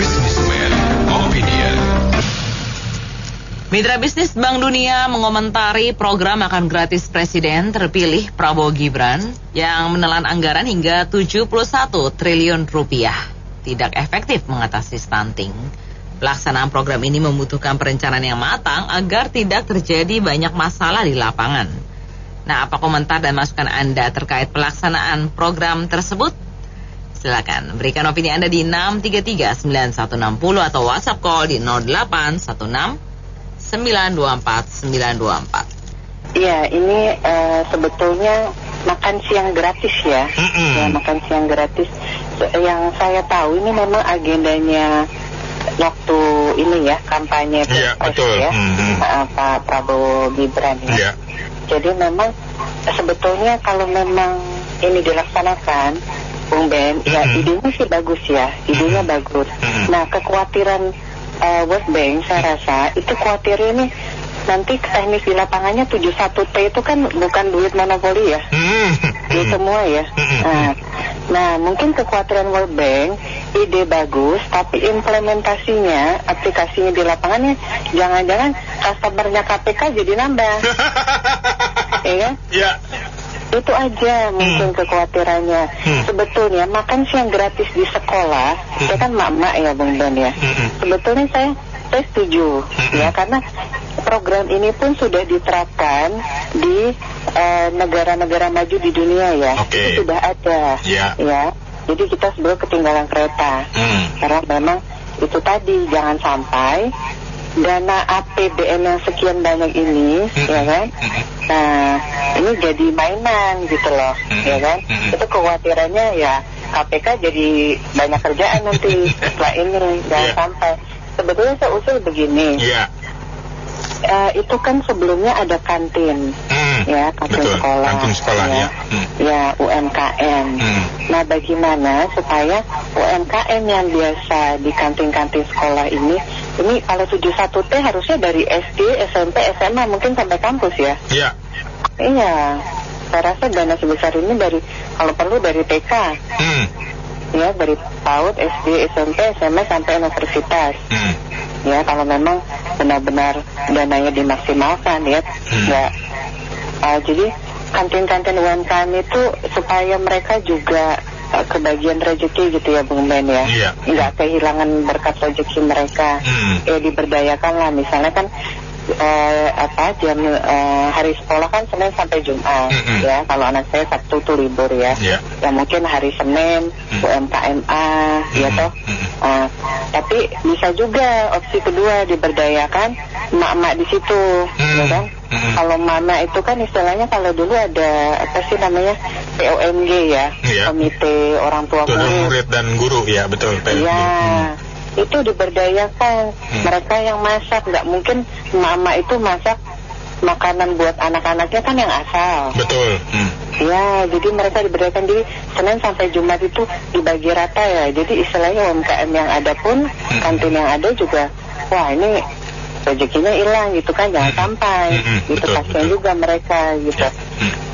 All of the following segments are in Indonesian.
Businessman Opinion. Mitra bisnis Bank Dunia mengomentari program makan gratis Presiden terpilih Prabowo Gibran yang menelan anggaran hingga 71 triliun rupiah. Tidak efektif mengatasi stunting. Pelaksanaan program ini membutuhkan perencanaan yang matang agar tidak terjadi banyak masalah di lapangan. Nah, apa komentar dan masukan Anda terkait pelaksanaan program tersebut? Silakan berikan opini Anda di 633-9160 atau WhatsApp call di 0816-924-924. Ya, ini sebetulnya makan siang gratis ya. Ya, makan siang gratis. Yang saya tahu ini memang agendanya waktu ini ya, kampanye betul. ya, Pak Prabowo Gibran ya. Jadi memang sebetulnya kalau memang ini dilaksanakan, Bung Ben, ya idenya sih bagus ya, idenya bagus. Nah, kekhawatiran World Bank saya rasa itu khawatirnya ini nanti teknis di lapangannya 71T itu kan bukan duit monopoli ya, itu semua ya. Nah, mungkin kekhawatiran World Bank ide bagus, tapi implementasinya, aplikasinya di lapangannya jangan-jangan customernya KPK jadi nambah, ya kan? Ya. Itu aja mungkin kekhawatirannya. Sebetulnya makan siang gratis di sekolah, saya kan mak-mak ya Bung Ben ya. Sebetulnya saya setuju ya, karena program ini pun sudah diterapkan di negara-negara maju di dunia ya. Itu sudah ada ya. Jadi kita sebelum ketinggalan kereta. Karena memang itu tadi jangan sampai dana APBN yang sekian banyak ini, ya kan? Nah, ini jadi mainan gitu loh, ya kan? Itu kekhawatirannya ya KPK jadi banyak kerjaan nanti setelah ini, jangan sampai. Sebetulnya saya usul begini, itu kan sebelumnya ada kantin, ya kantin sekolah, ya UMKM. Nah, bagaimana supaya UMKM yang biasa di kantin-kantin sekolah ini kalau 71T harusnya dari SD, SMP, SMA mungkin sampai kampus ya? Iya, saya rasa dana sebesar ini kalau perlu dari TK, ya dari PAUD, SD, SMP, SMA sampai universitas. Ya, kalau memang benar-benar dananya dimaksimalkan ya. Jadi kantin-kantin UMKM itu supaya mereka juga kebagian rezeki gitu ya Bung Ben ya, nggak kehilangan berkat rezeki mereka. Ya diberdayakan lah, misalnya kan jam hari sekolah kan Senin sampai Jumat ya, kalau anak saya Sabtu tuh libur ya. Ya mungkin hari Senin UMKMA ya toh. Tapi bisa juga opsi kedua diberdayakan emak-emak di situ, ya kan? Kalau mama itu kan istilahnya kalau dulu ada apa sih namanya POMG ya, Komite Orang Tua Murid dan Guru ya, betul. Iya, itu diberdayakan. Mereka yang masak, nggak mungkin mama itu masak makanan buat anak-anaknya kan yang asal. Betul. Ya, jadi mereka diberdayakan di Senin sampai Jumat itu dibagi rata ya. Jadi istilahnya UMKM yang ada pun, kantin yang ada juga, wah ini rezekinya hilang gitu kan, jangan sampai. Itu kasihan juga mereka gitu.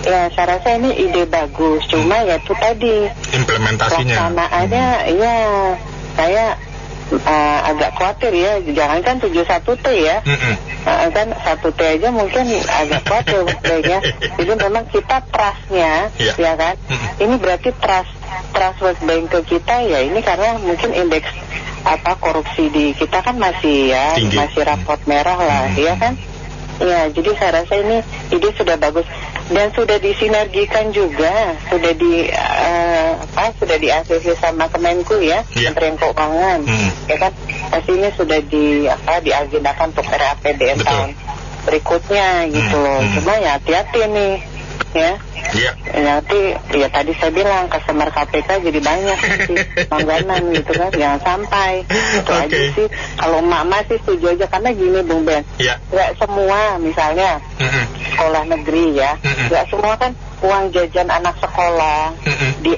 Ya, saya rasa ini ide bagus, cuma ya itu tadi implementasinya. Pelaksanaannya, ya saya agak khawatir ya, jangan kan 71T ya, kan 1T aja mungkin agak khawatir ya. Jadi memang kita trustnya, ya kan, ini berarti trust World Bank ke kita ya, ini karena mungkin indeks korupsi di kita kan masih ya tinggi. Masih rapot merah lah, ya kan. Ya, jadi saya rasa ini ide sudah bagus dan sudah disinergikan juga, sudah sudah di-ACC sama Kemenku ya, Kementerian Keuangan, ya kan. Pasti ini sudah diagendakan untuk RAPBN tahun berikutnya gitu loh. Cuma ya hati-hati nih, ya. Nanti ya tadi saya bilang customer KPK jadi banyak sih langganan gitu kan, jangan sampai. Itu aja sih. Kalau mama sih setuju aja, karena gini Bung Ben, nggak semua misalnya sekolah negeri ya, nggak semua kan uang jajan anak sekolah.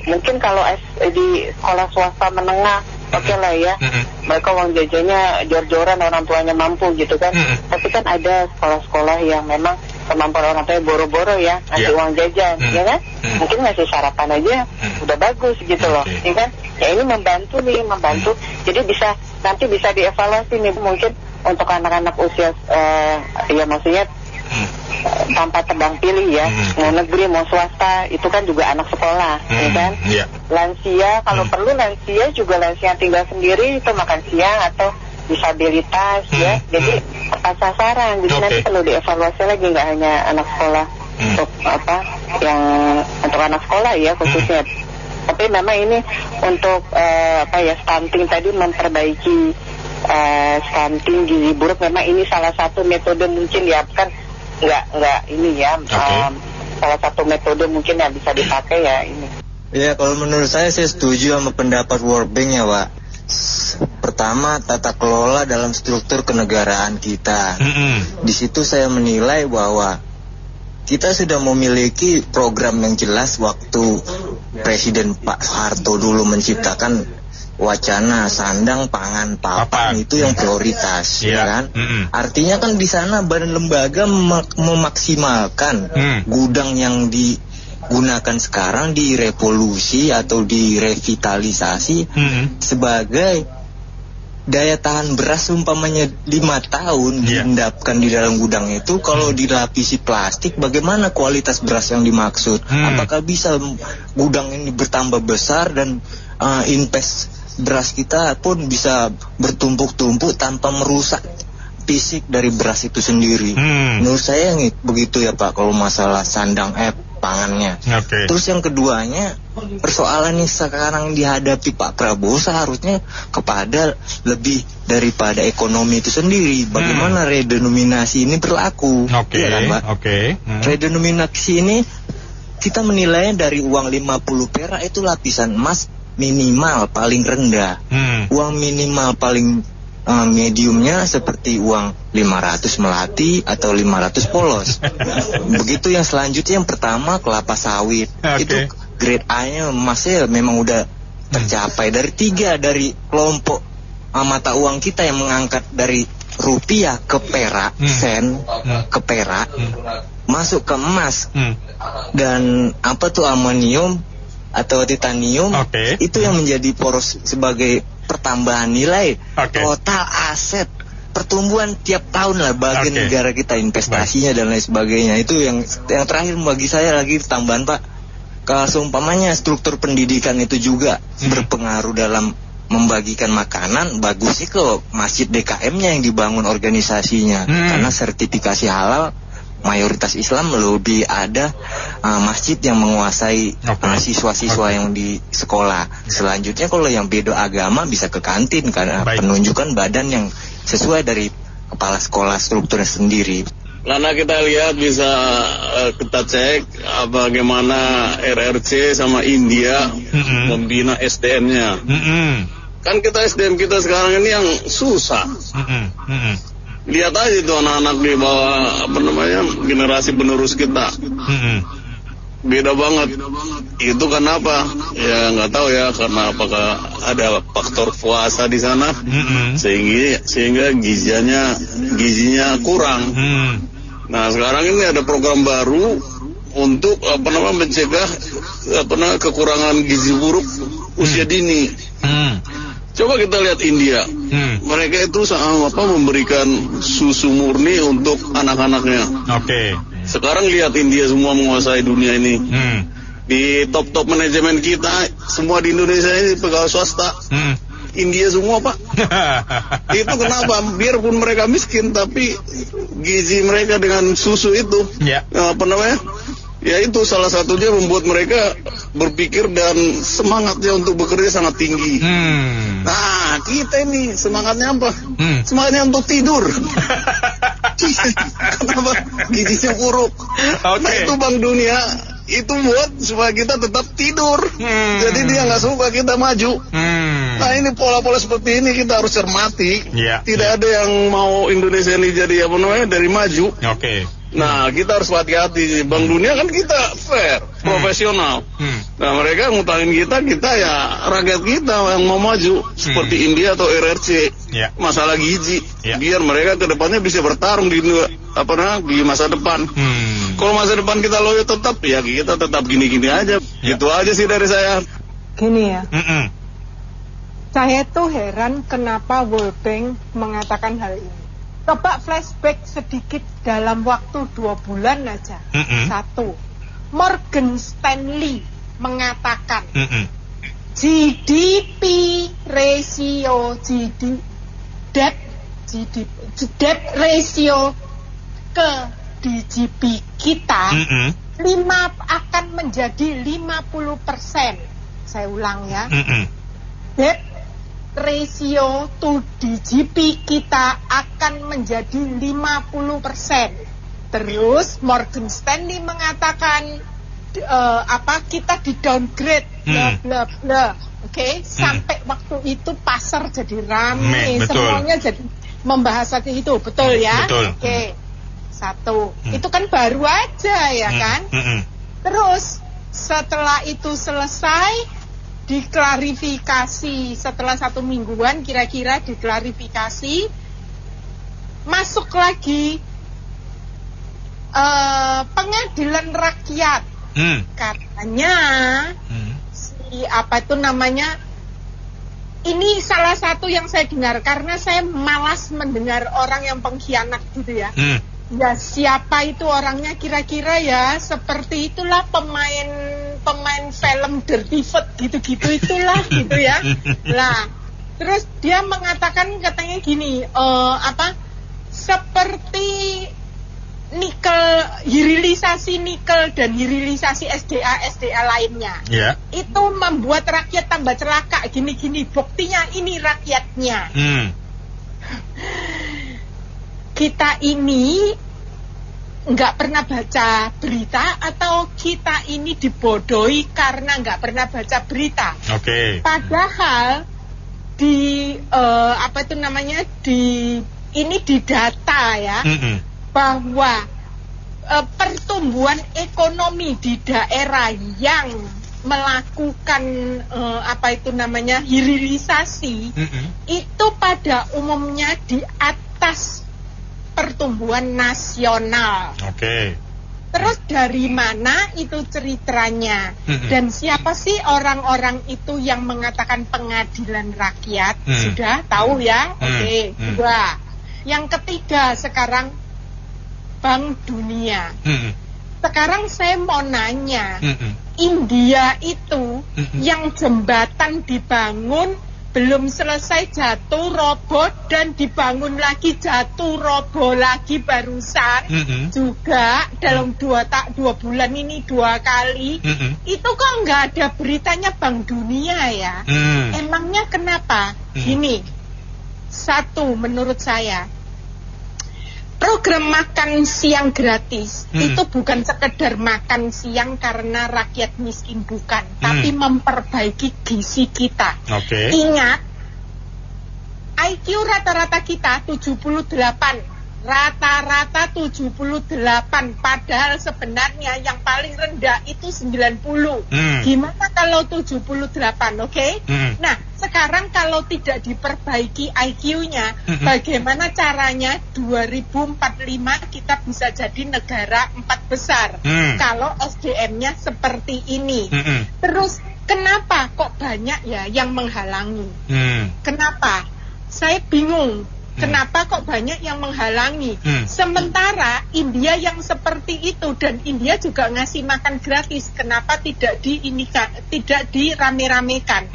Mungkin kalau di sekolah swasta menengah oke lah ya, mereka uang jajannya jor-joran, orang tuanya mampu gitu kan. Tapi kan ada sekolah-sekolah yang memang kemampuan orang tuanya boro-boro ya, ngasih uang jajan, ya kan? Mungkin ngasih sarapan aja udah bagus gitu loh, ya kan? Ya ini membantu. Jadi bisa nanti bisa dievaluasi nih mungkin untuk anak-anak usia ya maksudnya tanpa tebang pilih ya, mau negeri mau swasta, itu kan juga anak sekolah, ya kan? Iya. Lansia, kalau perlu lansia juga lansia yang tinggal sendiri itu makan siang atau disabilitas ya, jadi tepat sasaran. Jadi nanti perlu dievaluasi lagi, nggak hanya anak sekolah untuk yang untuk anak sekolah ya khususnya. Tapi memang ini untuk stunting tadi, memperbaiki stunting gizi buruk, memang ini salah satu metode mungkin ya, kan nggak ini ya, salah satu metode mungkin yang bisa dipakai ya ini. Ya, kalau menurut saya setuju sama pendapat World Bank ya, Pak. Pertama, tata kelola dalam struktur kenegaraan kita. Di situ saya menilai bahwa kita sudah memiliki program yang jelas waktu Presiden Pak Soeharto dulu menciptakan wacana sandang pangan papan itu yang prioritas, ya kan? Artinya kan di sana badan lembaga memaksimalkan gudang yang digunakan sekarang direvolusi atau direvitalisasi sebagai daya tahan beras umpamanya 5 tahun diendapkan di dalam gudang itu. Kalau dilapisi plastik, bagaimana kualitas beras yang dimaksud? Apakah bisa gudang ini bertambah besar dan invest beras kita pun bisa bertumpuk-tumpuk tanpa merusak fisik dari beras itu sendiri. Menurut saya begitu ya Pak, kalau masalah sandang pangannya. Terus yang keduanya, persoalan yang sekarang dihadapi Pak Prabowo seharusnya kepada lebih daripada ekonomi itu sendiri. Bagaimana redenominasi ini berlaku? Ya kan Pak? Redenominasi ini kita menilainya dari uang 50 perak itu lapisan emas minimal paling rendah. Uang minimal paling mediumnya seperti uang 500 melati atau 500 polos. Begitu yang selanjutnya, yang pertama kelapa sawit. Itu grade A-nya emasnya memang udah tercapai. Dari 3 dari kelompok mata uang kita yang mengangkat dari rupiah ke perak, sen ke perak, masuk ke emas. Dan amonium atau titanium, itu yang menjadi poros sebagai pertambahan nilai total aset pertumbuhan tiap tahun lah bagi negara kita, investasinya dan lain sebagainya. Itu yang terakhir bagi saya lagi tambahan Pak, kalau seumpamanya struktur pendidikan itu juga berpengaruh dalam membagikan makanan, bagus sih ke masjid DKM-nya yang dibangun organisasinya, karena sertifikasi halal mayoritas Islam lebih ada masjid yang menguasai siswa-siswa yang di sekolah. Selanjutnya kalau yang beda agama bisa ke kantin karena penunjukan badan yang sesuai dari kepala sekolah strukturnya sendiri. Karena kita lihat bisa kita cek bagaimana RRC sama India membina SDM-nya. Kan kita SDM kita sekarang ini yang susah. Lihat aja itu anak-anak di bawah generasi penerus kita. Beda banget. Itu kenapa? Ya nggak tahu ya, karena apakah ada faktor puasa di sana sehingga gizinya kurang. Nah sekarang ini ada program baru untuk mencegah kekurangan gizi buruk usia dini. Coba kita lihat India, mereka itu memberikan susu murni untuk anak-anaknya. Sekarang lihat India semua menguasai dunia ini. Di top manajemen kita semua di Indonesia ini pegawai swasta. India semua Pak. Itu kenapa? Biarpun mereka miskin, tapi gizi mereka dengan susu itu, ya itu salah satunya membuat mereka berpikir dan semangatnya untuk bekerja sangat tinggi. Nah kita ini semangatnya apa? Semangatnya untuk tidur. Kenapa? Gizinya buruk. Nah itu Bank Dunia itu buat supaya kita tetap tidur. Jadi dia nggak suka kita maju. Nah ini pola-pola seperti ini kita harus cermati. Tidak ada yang mau Indonesia ini jadi dari maju. Nah kita harus hati-hati. Bank Dunia kan kita fair, profesional. Nah mereka ngutangin kita ya rakyat kita yang mau maju seperti India atau RRC. Masalah gizi, biar mereka kedepannya bisa bertarung di masa depan. Kalau masa depan kita loyo tetap, ya kita tetap gini-gini aja. Itu aja sih dari saya. Gini ya. Saya tuh heran kenapa World Bank mengatakan hal ini. Coba flashback sedikit dalam waktu 2 bulan aja. Satu, Morgan Stanley mengatakan GDP ratio debt ratio ke DGP kita akan menjadi 50%. Saya ulang ya. Debt ratio to DGP kita akan menjadi 50%. Terus Morgan Stanley mengatakan kita di downgrade bla bla bla. Oke, sampai waktu itu pasar jadi rame, semuanya jadi membahas itu, betul ya? Betul. Oke. Satu. Itu kan baru aja ya kan? Terus setelah itu selesai, diklarifikasi setelah 1 mingguan kira-kira diklarifikasi, masuk lagi pengadilan rakyat. Katanya ini salah satu yang saya dengar karena saya malas mendengar orang yang pengkhianat gitu ya. Ya siapa itu orangnya kira-kira ya, seperti itulah pemain film Dirty Foot gitu-gitu itulah gitu ya. Lah, terus dia mengatakan katanya gini, seperti hilirisasi nikel dan hilirisasi SDA lainnya. Itu membuat rakyat tambah celaka gini-gini. Buktinya ini rakyatnya. Kita ini nggak pernah baca berita atau kita ini dibodohi karena nggak pernah baca berita. Padahal di di data ya. Bahwa pertumbuhan ekonomi di daerah yang melakukan hilirisasi itu pada umumnya di atas pertumbuhan nasional. Terus dari mana itu ceritanya? Dan siapa sih orang-orang itu yang mengatakan pengadilan rakyat? Sudah tahu ya? Dua. Yang ketiga sekarang Bank Dunia. Sekarang saya mau nanya, India itu yang jembatan dibangun belum selesai jatuh roboh dan dibangun lagi jatuh roboh lagi barusan juga dalam 2 bulan ini 2 kali. Itu kok nggak ada beritanya Bank Dunia ya? Emangnya kenapa? Gini, satu menurut saya, program makan siang gratis itu bukan sekedar makan siang karena rakyat miskin, bukan, tapi memperbaiki gizi kita. Ingat, IQ rata-rata kita 78, rata-rata 78, padahal sebenarnya yang paling rendah itu 90. Gimana kalau 78, Nah, sekarang kalau tidak diperbaiki IQ-nya, bagaimana caranya 2045 kita bisa jadi negara 4 besar kalau SDM-nya seperti ini. Terus kenapa kok banyak ya yang menghalangi? Kenapa? Saya bingung. Kenapa kok banyak yang menghalangi? Sementara India yang seperti itu, dan India juga ngasih makan gratis, kenapa tidak dirame-ramekan?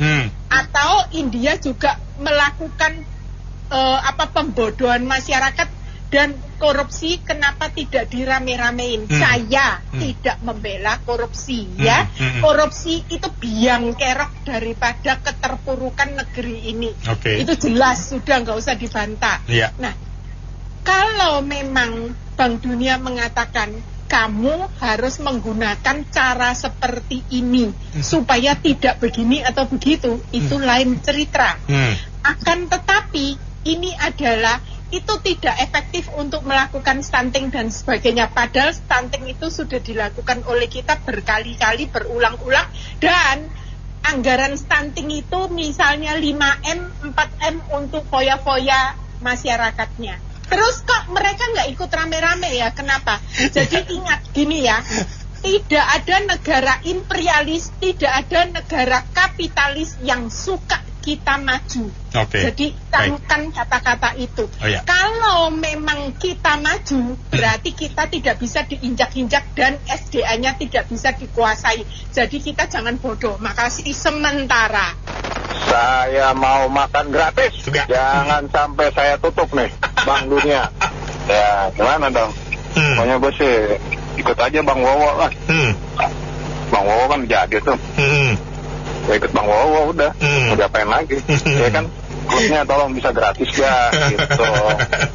Atau India juga melakukan pembodohan masyarakat dan korupsi, kenapa tidak dirame-ramein? Saya tidak membela korupsi ya. Korupsi itu biang kerok daripada keterpurukan negeri ini. Itu jelas, sudah nggak usah dibantah. Nah, kalau memang Bank Dunia mengatakan kamu harus menggunakan cara seperti ini supaya tidak begini atau begitu, itu lain cerita. Akan tetapi ini adalah itu tidak efektif untuk melakukan stunting dan sebagainya. Padahal stunting itu sudah dilakukan oleh kita berkali-kali, berulang-ulang. Dan anggaran stunting itu misalnya 5M, 4M untuk foya-foya masyarakatnya. Terus kok mereka nggak ikut rame-rame ya? Kenapa? Jadi ingat gini ya, tidak ada negara imperialis, tidak ada negara kapitalis yang suka kita maju. Oke. Jadi camkan kata-kata itu. Oh, ya. Kalau memang kita maju, berarti kita tidak bisa diinjak-injak dan SDA-nya tidak bisa dikuasai. Jadi kita jangan bodoh. Makasih sementara. Saya mau makan gratis. Jangan sampai saya tutup nih, Bang Dunia. Ya, gimana dong? Pokoknya gue sih ikut aja Bang Wowo lah. Bang Wowo kan jadi tuh. Ya ikut Bang Wowo udah. Mau diapain lagi? Ya kan, klubnya tolong bisa gratis ya gitu.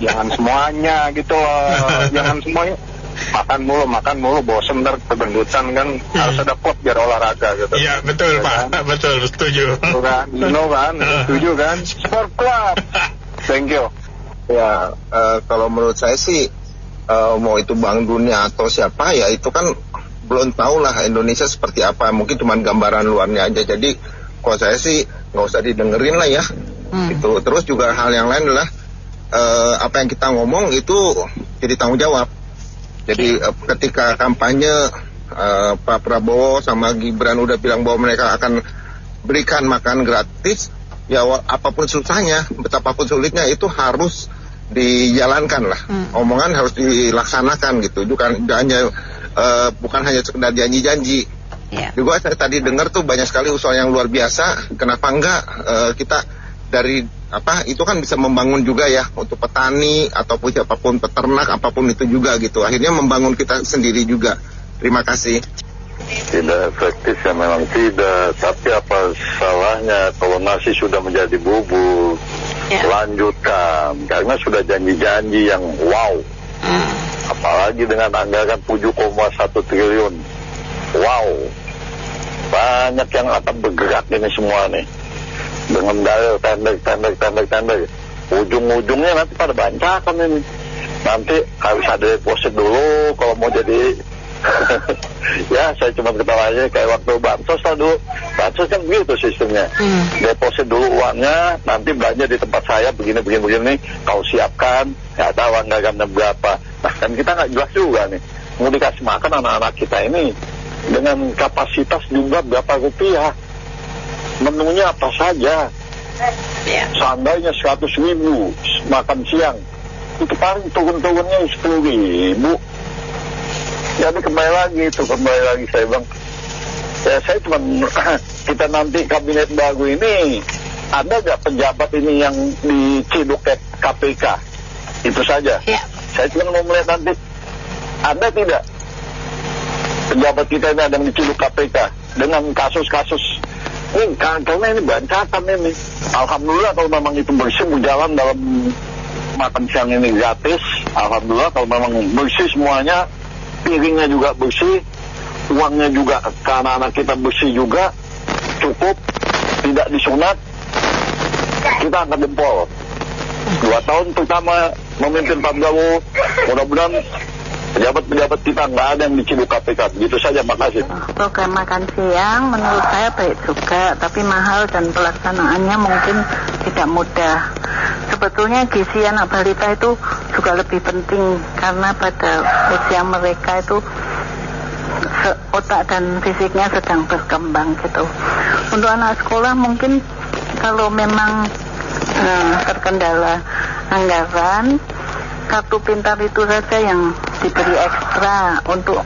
Jangan semuanya gitu loh. Jangan semuanya makan mulu bosen ntar kegendutan kan. Harus ada klub biar olahraga gitu. Iya betul Pak, kan? Betul, setuju. Bukan, kan, setuju kan? Sport club. Thank you. Ya, kalau menurut saya sih mau itu Bank Dunia atau siapa ya itu kan belum tahu lah Indonesia seperti apa. Mungkin cuma gambaran luarnya aja. Jadi kalau saya sih nggak usah didengerin lah ya. Itu terus juga hal yang lain adalah apa yang kita ngomong itu jadi tanggung jawab. Jadi ketika kampanye Pak Prabowo sama Gibran udah bilang bahwa mereka akan berikan makan gratis, ya apapun susahnya, betapapun sulitnya itu harus dijalankan lah. Omongan harus dilaksanakan gitu. Bukan hanya sekedar janji-janji. Juga saya tadi dengar tuh banyak sekali usaha yang luar biasa. Kenapa enggak kita dari itu kan bisa membangun juga ya untuk petani ataupun siapapun peternak apapun itu juga gitu. Akhirnya membangun kita sendiri juga. Terima kasih. Tidak efektif ya memang tidak. Tapi apa salahnya kalau nasi sudah menjadi bubur, lanjutkan. Karena sudah janji-janji yang wow. Apalagi dengan anggaran 7,1 triliun. Wow. Banyak yang akan bergerak ini semua nih. Dengan dalil tender. Ujung-ujungnya nanti pada bancakan ini. Nanti harus ada deposit dulu kalau mau jadi. Ya saya cuma ketawa aja kayak waktu bansos lah dulu. Bansos kan begitu sistemnya. Deposit dulu uangnya, nanti belanja di tempat saya begini kau siapkan, nggak tahu anggarannya berapa. Nah kan kita nggak jelas juga nih mau dikasih makan anak-anak kita ini dengan kapasitas jumlah berapa rupiah, menunya apa saja. Seandainya 100.000 makan siang, itu paling turun-turunnya 10.000. Jadi kembali lagi saya bang. Ya saya cuma kita nanti kabinet baru ini ada nggak pejabat ini yang diciduk ke KPK? Itu saja. Saya cuma mau melihat nanti ada tidak pejabat kita ini ada yang diciduk KPK dengan kasus-kasus ini karena ini bancakan ini. Alhamdulillah kalau memang itu bersih berjalan dalam makan siang ini gratis. Alhamdulillah kalau memang bersih semuanya. Piringnya juga bersih, uangnya juga ke anak-anak kita bersih juga, cukup, tidak disunat, kita angkat jempol. 2 tahun pertama memimpin Pak Prabowo, mudah-mudahan pejabat-pejabat kita nggak ada yang diciduk KPK. Begitu saja, makasih. Program makan siang menurut saya baik juga, tapi mahal dan pelaksanaannya mungkin tidak mudah. Sebetulnya gizi anak balita itu juga lebih penting karena pada usia mereka itu otak dan fisiknya sedang berkembang gitu. Untuk anak sekolah mungkin kalau memang terkendala anggaran, kartu pintar itu saja yang diberi ekstra untuk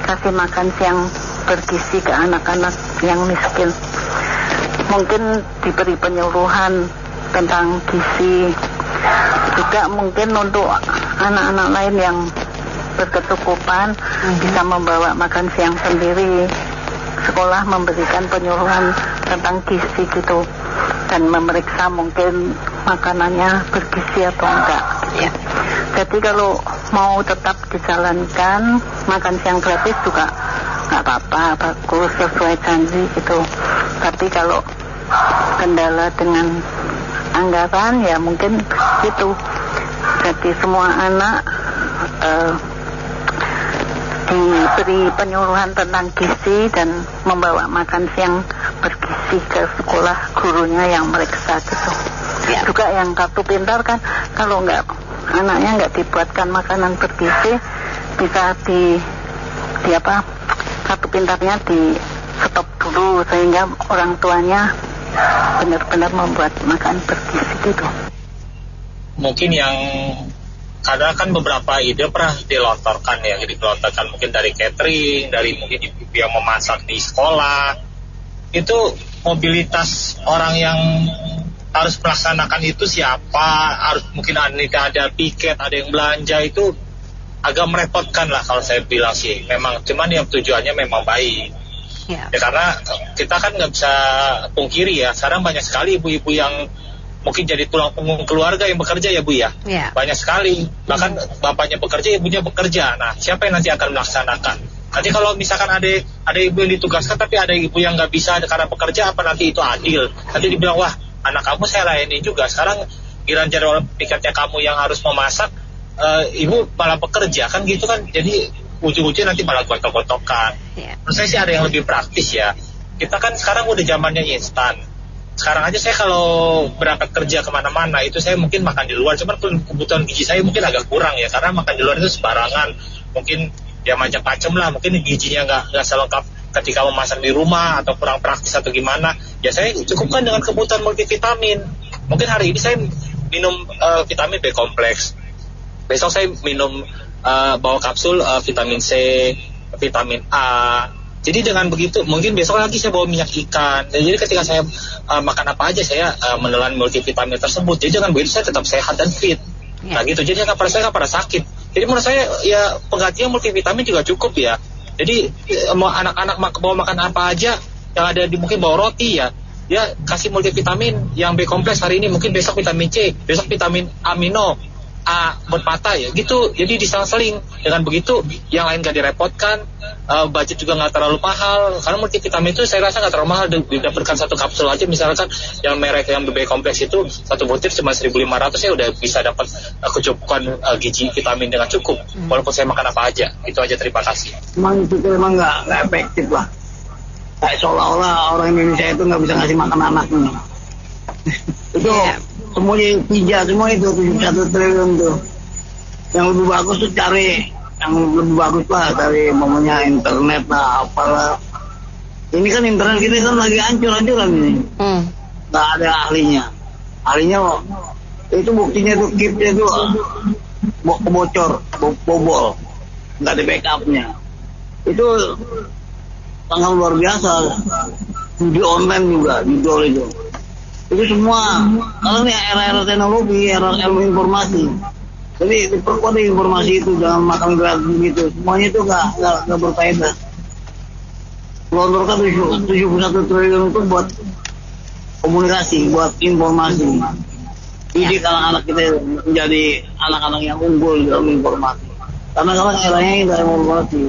kasih makan siang bergizi ke anak-anak yang miskin. Mungkin diberi penyuluhan tentang gizi, juga mungkin untuk anak-anak lain yang berkecukupan bisa membawa makan siang sendiri. Sekolah memberikan penyuluhan tentang gizi gitu dan memeriksa mungkin makanannya bergizi atau enggak. Jadi kalau mau tetap dijalankan makan siang gratis juga nggak apa-apa, bagus sesuai janji gitu. Tapi kalau kendala dengan anggaran ya mungkin itu. Jadi semua anak diberi penyuluhan tentang gizi dan membawa makan siang bergizi ke sekolah, gurunya yang meriksa gitu. Juga yang kartu pintar kan kalau anaknya nggak dibuatkan makanan bergizi, bisa kartu pintarnya di stop dulu sehingga orang tuanya benar-benar membuat makan bergizi gitu. Mungkin yang kadang kan beberapa ide pernah dilontarkan ya, dilontarkan mungkin dari catering, dari mungkin ibu yang memasak di sekolah. Itu mobilitas orang yang harus melaksanakan itu siapa, harus mungkin ada piket, ada yang belanja, itu agak merepotkan lah kalau saya bilang sih. Memang, cuman yang tujuannya memang baik. Ya karena kita kan nggak bisa pungkiri ya, sekarang banyak sekali ibu-ibu yang mungkin jadi tulang punggung keluarga yang bekerja ya Bu ya. Banyak sekali, bahkan bapaknya bekerja, ibunya bekerja. Nah, siapa yang nanti akan melaksanakan? Nanti kalau misalkan ada ibu yang ditugaskan tapi ada ibu yang nggak bisa karena bekerja, apa nanti itu adil? Nanti dibilang, wah anak kamu saya layani juga, sekarang giliran jadwal piketnya kamu yang harus memasak, ibu malah bekerja, kan gitu kan. Jadi ujung-ujungnya nanti malah gotok-gotokan. Menurut saya sih ada yang lebih praktis ya. Kita kan sekarang udah zamannya instan. Sekarang aja saya kalau berangkat kerja kemana-mana itu saya mungkin makan di luar, cuman kebutuhan gizi saya mungkin agak kurang ya, karena makan di luar itu sembarangan, mungkin ya macam-macam lah, mungkin gizinya nggak selengkap ketika memasak di rumah atau kurang praktis atau gimana. Ya saya cukupkan dengan kebutuhan multivitamin. Mungkin hari ini saya minum vitamin B kompleks, besok saya minum bawa kapsul vitamin C, vitamin A. Jadi dengan begitu mungkin besok lagi saya bawa minyak ikan. Jadi ketika saya makan apa aja saya menelan multivitamin tersebut. Jadi dengan begitu saya tetap sehat dan fit. Nah gitu. Jadi saya nggak pada sakit. Jadi menurut saya ya penggantian multivitamin juga cukup ya. Jadi mau anak-anak bawa makan apa aja yang ada di, mungkin bawa roti ya. Ya kasih multivitamin yang B kompleks hari ini, mungkin besok vitamin C, besok vitamin amino A berpatah ya gitu. Jadi diselang-seling. Dengan begitu yang lain gak direpotkan, budget juga gak terlalu mahal, karena multivitamin itu saya rasa gak terlalu mahal. Didapatkan satu kapsul aja misalkan yang merek yang B kompleks itu satu butir cuma 1.500 ya udah bisa dapat kecukupan gizi vitamin dengan cukup, walaupun saya makan apa aja. Itu aja, terima kasih. Emang itu emang gak efektif lah, kayak seolah-olah orang Indonesia itu gak bisa ngasih makan anaknya. Itu semuanya tiga, semua itu 71 triliun tuh. Yang lebih bagus tuh cari yang lebih bagus lah, dari momennya internet lah, apalah. Ini kan internet kita kan lagi hancur-hancuran ini. Nggak ada ahlinya. Ahlinya itu buktinya tuh chipnya tuh bocor, bobol, nggak ada backupnya. Itu sangat luar biasa. Judi online juga, judul itu. Itu semua, karena ini era-era teknologi, era ilmu informasi. Jadi diperkuat informasi itu, jangan makan gratis gitu. Semuanya itu nggak berfaedah. Gelontorkan 71 triliun itu buat komunikasi, buat informasi. Jadi anak-anak kita menjadi anak-anak yang unggul dalam informasi. Karena sekarang eranya udah informasi.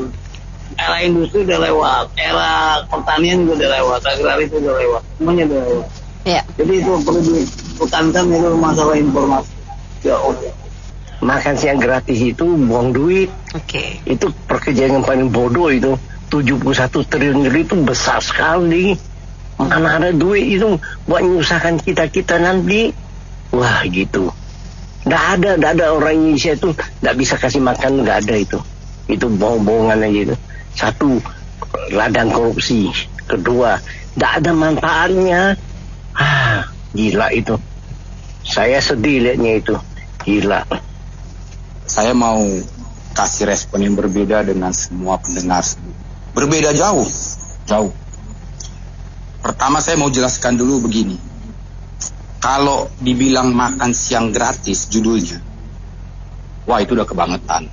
Era industri udah lewat, era pertanian juga udah lewat, agraris itu udah lewat, semuanya udah lewat. Jadi itu perlu ditekankan itu masalah informasi. Ya udah. Makan siang gratis itu buang duit. Itu pekerjaan yang paling bodoh itu. 71 triliun itu besar sekali. Mana ada duit itu buat menyusahkan kita nanti. Wah gitu. Nggak ada orang Indonesia itu nggak bisa kasih makan, nggak ada itu. Itu bohong-bohongan aja itu. Satu, ladang korupsi. Kedua, nggak ada manfaatnya. Gila itu. Saya sedih lihatnya itu. Gila. Saya mau kasih respon yang berbeda dengan semua pendengar. Berbeda jauh. Pertama saya mau jelaskan dulu begini. Kalau dibilang makan siang gratis judulnya, wah itu udah kebangetan.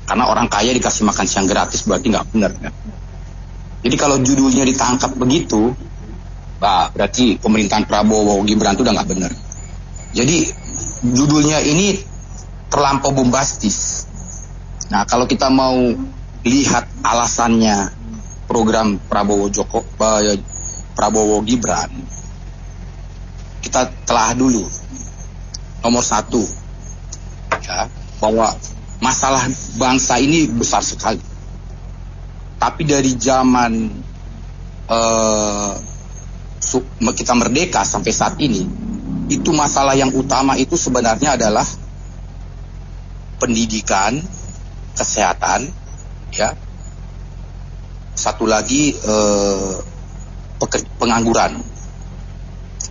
Karena orang kaya dikasih makan siang gratis berarti nggak benar kan? Jadi kalau judulnya ditangkap begitu, berarti pemerintahan Prabowo Gibran itu udah nggak benar. Jadi judulnya ini terlampau bombastis. Nah kalau kita mau lihat alasannya program Prabowo Gibran, kita telah dulu. Nomor satu, ya, bahwa masalah bangsa ini besar sekali. Tapi dari zaman kita merdeka sampai saat ini, itu masalah yang utama itu sebenarnya adalah pendidikan, kesehatan, ya. Satu lagi pengangguran.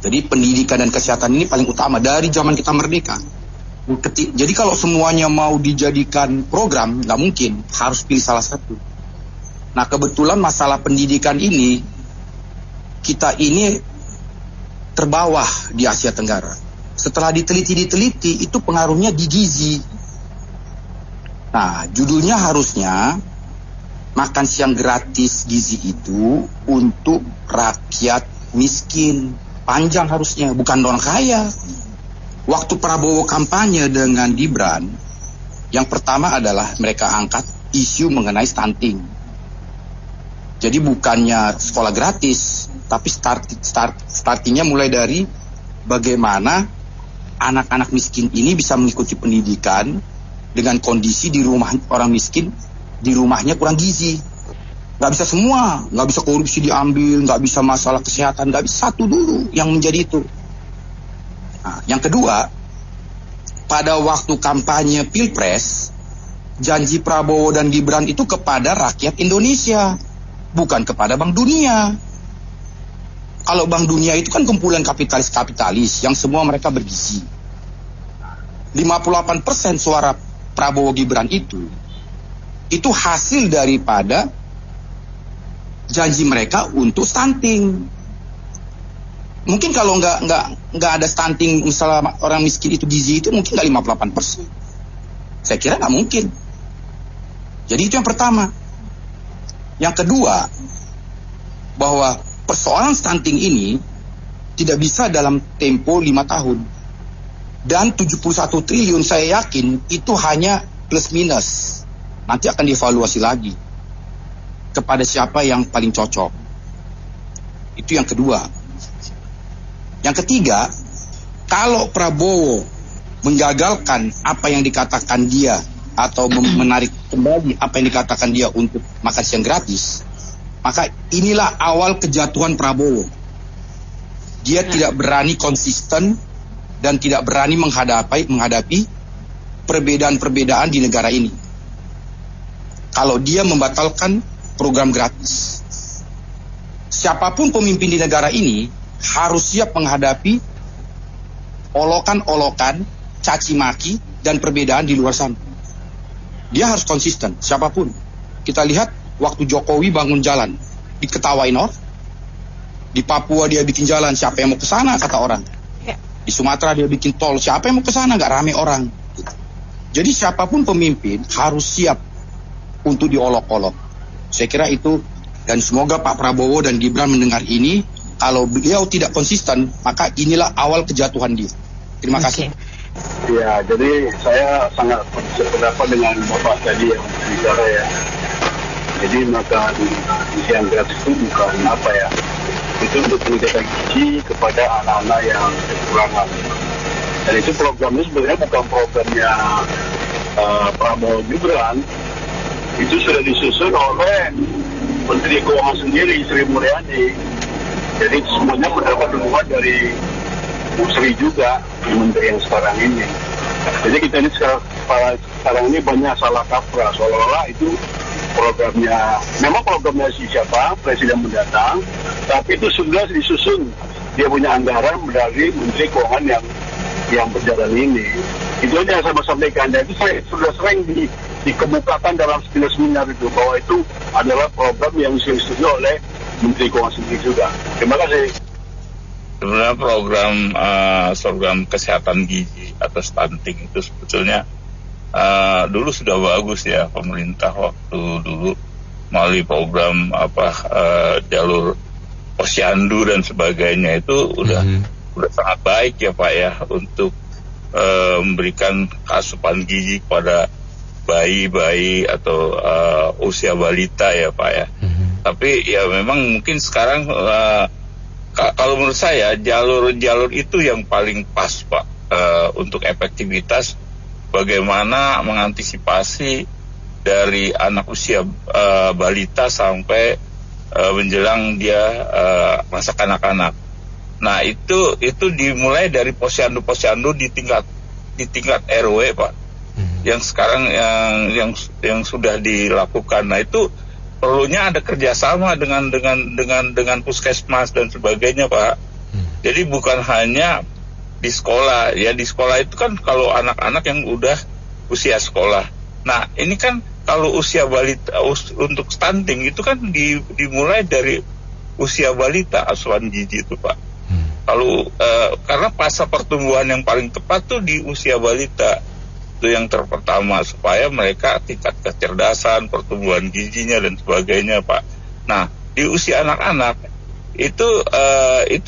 Jadi pendidikan dan kesehatan ini paling utama dari zaman kita merdeka. Jadi kalau semuanya mau dijadikan program, nggak mungkin, harus pilih salah satu. Nah kebetulan masalah pendidikan ini, kita ini terbawah di Asia Tenggara. Setelah diteliti itu pengaruhnya di gizi. Nah judulnya harusnya makan siang gratis gizi itu untuk rakyat miskin. Panjang harusnya, bukan orang kaya. Waktu Prabowo kampanye dengan Gibran, yang pertama adalah mereka angkat isu mengenai stunting. Jadi bukannya sekolah gratis, tapi startingnya mulai dari bagaimana anak-anak miskin ini bisa mengikuti pendidikan dengan kondisi di rumah orang miskin, di rumahnya kurang gizi. Nggak bisa semua, nggak bisa korupsi diambil, nggak bisa masalah kesehatan, nggak bisa, satu dulu yang menjadi itu. Nah, yang kedua, pada waktu kampanye Pilpres, janji Prabowo dan Gibran itu kepada rakyat Indonesia, bukan kepada Bank Dunia. Kalau Bank Dunia itu kan kumpulan kapitalis-kapitalis yang semua mereka bergizi. 58% suara Prabowo Gibran itu hasil daripada janji mereka untuk stunting. Mungkin kalau nggak ada stunting, misalnya orang miskin itu gizi itu mungkin nggak 58%. Saya kira nggak mungkin. Jadi itu yang pertama. Yang kedua, bahwa persoalan stunting ini tidak bisa dalam tempo 5 tahun. Dan 71 triliun saya yakin itu hanya plus minus. Nanti akan dievaluasi lagi kepada siapa yang paling cocok. Itu yang kedua. Yang ketiga, kalau Prabowo menggagalkan apa yang dikatakan dia atau menarik kembali apa yang dikatakan dia untuk makan siang gratis, maka inilah awal kejatuhan Prabowo. Dia tidak berani konsisten dan tidak berani menghadapi perbedaan-perbedaan di negara ini. Kalau dia membatalkan program gratis, siapapun pemimpin di negara ini harus siap menghadapi olokan-olokan, caci maki dan perbedaan di luar sana. Dia harus konsisten, siapapun. Kita lihat waktu Jokowi bangun jalan, diketawain orang. Di Papua dia bikin jalan, siapa yang mau ke sana kata orang. Di Sumatera dia bikin tol, siapa yang mau ke sana, nggak rame orang. Jadi siapapun pemimpin harus siap untuk diolok-olok. Saya kira itu, dan semoga Pak Prabowo dan Gibran mendengar ini. Kalau beliau tidak konsisten, maka inilah awal kejatuhan dia. Terima kasih. Ya, jadi saya sangat sependapat dengan Bapak tadi yang bicara ya. Jadi makan siang gratis itu bukan apa ya, itu untuk meningkatkan gizi kepada anak-anak yang kekurangan. Dan itu programnya sebenarnya bukan programnya Prabowo Gibran. Itu sudah disusun oleh Menteri Keuangan sendiri, Sri Mulyani. Jadi semuanya mendapat dukungan dari Bu Sri juga, Menteri yang sekarang ini. Jadi kita ini sekarang ini banyak salah kaprah, seolah-olah itu programnya, memang programnya siapa, Presiden mendatang, tapi itu sudah disusun. Dia punya anggaran dari Menteri Keuangan yang berjalan ini. Itu aja yang saya sampaikan. Dan itu saya sudah sering dikemukakan dalam seminar itu, bahwa itu adalah program yang disetujui oleh Menteri Keuangan sendiri juga. Terima kasih. Sebenarnya program kesehatan gizi atau stunting itu sebetulnya dulu sudah bagus ya, pemerintah waktu dulu melalui program jalur posyandu dan sebagainya itu udah sangat baik ya Pak ya, untuk memberikan asupan gizi kepada bayi-bayi atau usia balita ya Pak ya. Tapi ya memang mungkin sekarang kalau menurut saya jalur itu yang paling pas Pak, untuk efektivitas bagaimana mengantisipasi dari anak usia balita sampai menjelang dia masa kanak-kanak. Nah itu dimulai dari posyandu di tingkat RW Pak, yang sekarang yang sudah dilakukan. Nah itu perlunya ada kerjasama dengan puskesmas dan sebagainya Pak, Jadi bukan hanya di sekolah, ya di sekolah itu kan kalau anak-anak yang udah usia sekolah. Nah ini kan kalau usia balita untuk stunting itu kan dimulai dari usia balita asupan gizi itu Pak. Kalau karena fase pertumbuhan yang paling tepat tuh di usia balita itu yang pertama supaya mereka tingkat kecerdasan, pertumbuhan gizinya dan sebagainya Pak. Nah di usia anak-anak itu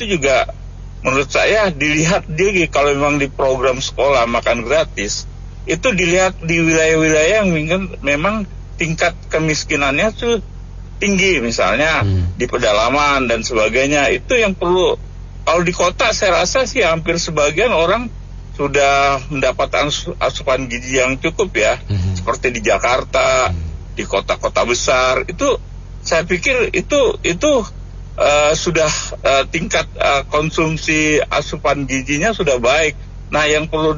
juga menurut saya dilihat dia kalau memang di program sekolah makan gratis itu dilihat di wilayah-wilayah yang memang tingkat kemiskinannya tuh tinggi misalnya di pedalaman dan sebagainya. Itu yang perlu. Kalau di kota saya rasa sih hampir sebagian orang sudah mendapatkan asupan gizi yang cukup ya, seperti di Jakarta, di kota-kota besar itu saya pikir itu sudah tingkat konsumsi asupan gizinya sudah baik. Nah yang perlu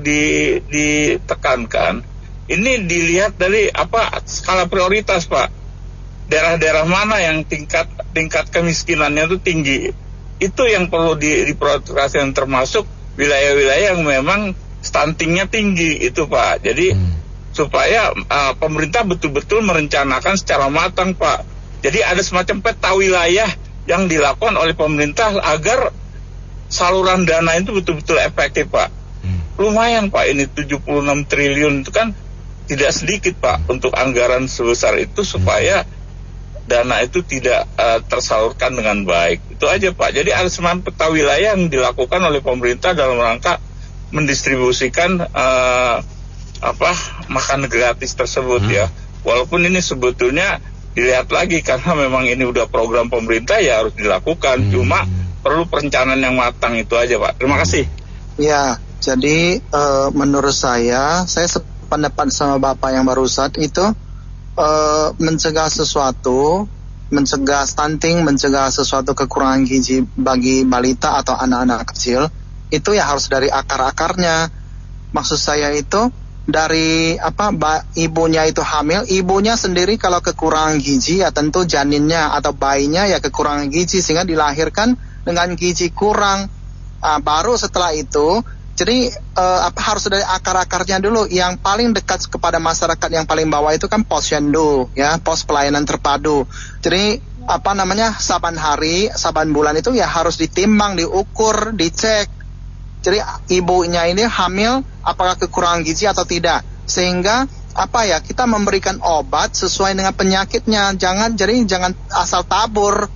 ditekankan ini dilihat dari skala prioritas Pak. Daerah-daerah mana yang tingkat kemiskinannya itu tinggi, itu yang perlu diprioritaskan, termasuk wilayah-wilayah yang memang stuntingnya tinggi itu Pak. Jadi supaya pemerintah betul-betul merencanakan secara matang Pak. Jadi ada semacam peta wilayah yang dilakukan oleh pemerintah agar saluran dana itu betul-betul efektif Pak. Lumayan Pak, ini 76 triliun itu kan tidak sedikit Pak untuk anggaran sebesar itu supaya dana itu tidak tersalurkan dengan baik. Itu aja Pak. Jadi ada semacam peta wilayah yang dilakukan oleh pemerintah dalam rangka mendistribusikan makan gratis tersebut ya. Walaupun ini sebetulnya dilihat lagi karena memang ini udah program pemerintah ya harus dilakukan. Cuma perlu perencanaan yang matang, itu aja Pak. Terima kasih. Ya, jadi menurut saya sependapat sama Bapak yang barusan itu mencegah sesuatu, mencegah stunting, mencegah sesuatu kekurangan gizi bagi balita atau anak-anak kecil itu ya harus dari akar-akarnya. Maksud saya itu dari ibunya itu hamil, ibunya sendiri kalau kekurangan gizi ya tentu janinnya atau bayinya ya kekurangan gizi sehingga dilahirkan dengan gizi kurang. Baru setelah itu jadi harus dari akar-akarnya dulu. Yang paling dekat kepada masyarakat yang paling bawah itu kan posyandu ya, pos pelayanan terpadu. Jadi saban hari, saban bulan itu ya harus ditimbang, diukur, dicek. Jadi ibunya ini hamil apakah kekurangan gizi atau tidak, sehingga kita memberikan obat sesuai dengan penyakitnya. Jangan asal tabur.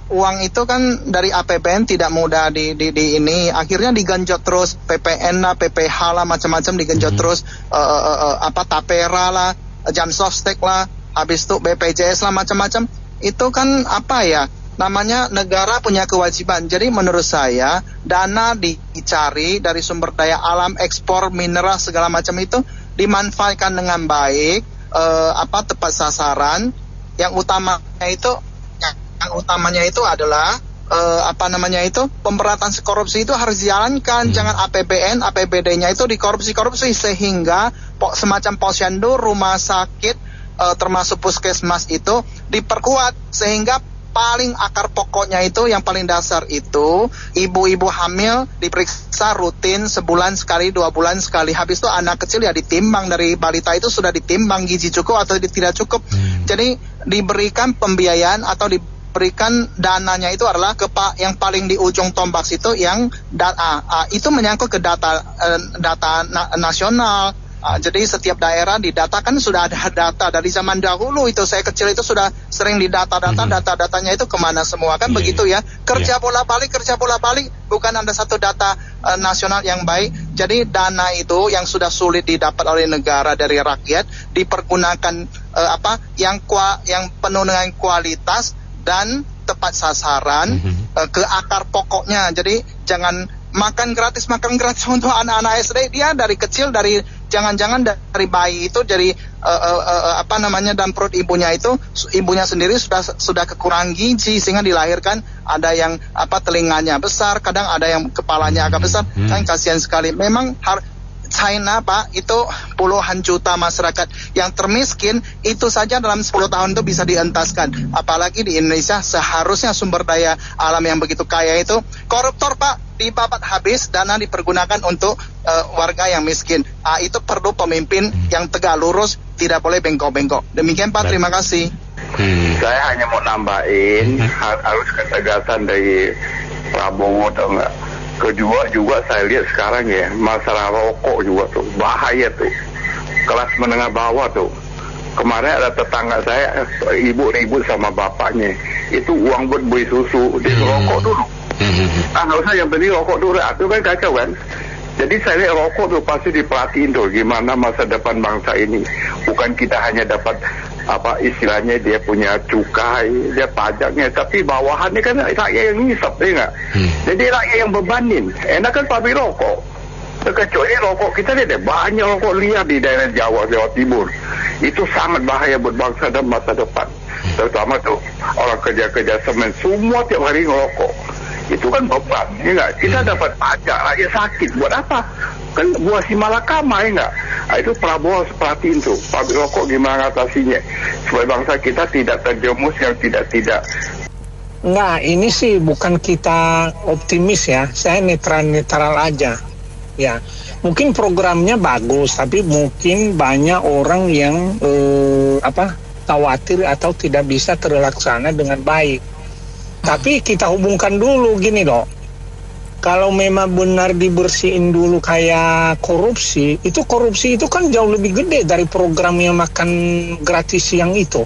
Uang itu kan dari APBN tidak mudah di ini, akhirnya digenjot terus PPN lah, PPH lah, macam-macam digenjot terus, tapera lah, jam sostek lah, habis itu BPJS lah, macam-macam. Itu kan namanya negara punya kewajiban. Jadi menurut saya dana dicari dari sumber daya alam, ekspor mineral segala macam itu dimanfaatkan dengan baik, tepat sasaran. Yang utamanya itu adalah pemberantasan korupsi itu harus dijalankan. Jangan APBD-nya itu dikorupsi sehingga semacam posyandu, rumah sakit, termasuk puskesmas itu diperkuat sehingga paling akar pokoknya itu yang paling dasar itu ibu-ibu hamil diperiksa rutin sebulan sekali, 2 bulan sekali. Habis itu anak kecil ya ditimbang, dari balita itu sudah ditimbang gizi cukup atau tidak cukup. Jadi diberikan pembiayaan atau diberikan dananya itu adalah yang paling di ujung tombak itu yang itu menyangkut ke data nasional. Jadi setiap daerah didatakan, sudah ada data dari zaman dahulu. Itu saya kecil itu sudah sering data-datanya itu kemana semua kan begitu ya. Kerja bola balik, bukan ada satu data nasional yang baik. Jadi dana itu yang sudah sulit didapat oleh negara dari rakyat dipergunakan yang penuh dengan kualitas dan tepat sasaran ke akar pokoknya. Jadi jangan makan gratis untuk anak-anak SD. Dia dari kecil, jangan-jangan dari bayi itu, dari dalam perut ibunya itu, ibunya sendiri sudah kekurangan gizi sehingga dilahirkan ada yang telinganya besar, kadang ada yang kepalanya agak besar. Kan kasihan sekali. Memang China Pak, itu puluhan juta masyarakat yang termiskin, itu saja dalam 10 tahun itu bisa dientaskan. Apalagi di Indonesia seharusnya sumber daya alam yang begitu kaya itu. Koruptor Pak, dibabat habis, dana dipergunakan untuk warga yang miskin. Itu perlu pemimpin yang tegak lurus, tidak boleh bengkok-bengkok. Demikian Pak, terima kasih. Saya hanya mau nambahin, harus ketegasan dari Prabowo atau enggak. Kedua juga saya lihat sekarang ya, masalah rokok juga tuh, bahaya tuh. Kelas menengah bawah tuh. Kemarin ada tetangga saya, ibu ribut sama bapaknya. Itu uang buat beli susu, dia rokok dulu. Nggak usah, yang penting rokok dulu, itu kan kacau kan. Jadi saya lihat rokok tuh pasti diperhatiin tuh, gimana masa depan bangsa ini. Bukan kita hanya dapat istilahnya dia punya cukai, dia pajaknya, tapi bawahannya kan rakyat yang ngisap, ya nggak? Jadi rakyat yang bebanin. Enak kan pabrik rokok. Kecuali rokok kita lihat banyak rokok liar di daerah Jawa Timur. Itu sangat bahaya buat bangsa dan masa depan. Terutama tuh orang kerja semen, semua tiap hari ngerokok. Itu kan beban, ya nggak? Kita dapat pajak, rakyat sakit, buat apa? Kan buah si malakama, ya nggak? Itu Prabowo harus perhatiin tuh, pabrik rokok gimana ngatasinya, supaya bangsa kita tidak terjerumus yang tidak. Nah, ini sih bukan kita optimis ya, saya netral aja. Ya, mungkin programnya bagus, tapi mungkin banyak orang yang khawatir atau tidak bisa terlaksana dengan baik. Tapi kita hubungkan dulu gini loh, kalau memang benar dibersihin dulu kayak korupsi itu kan jauh lebih gede dari program yang makan gratis yang itu.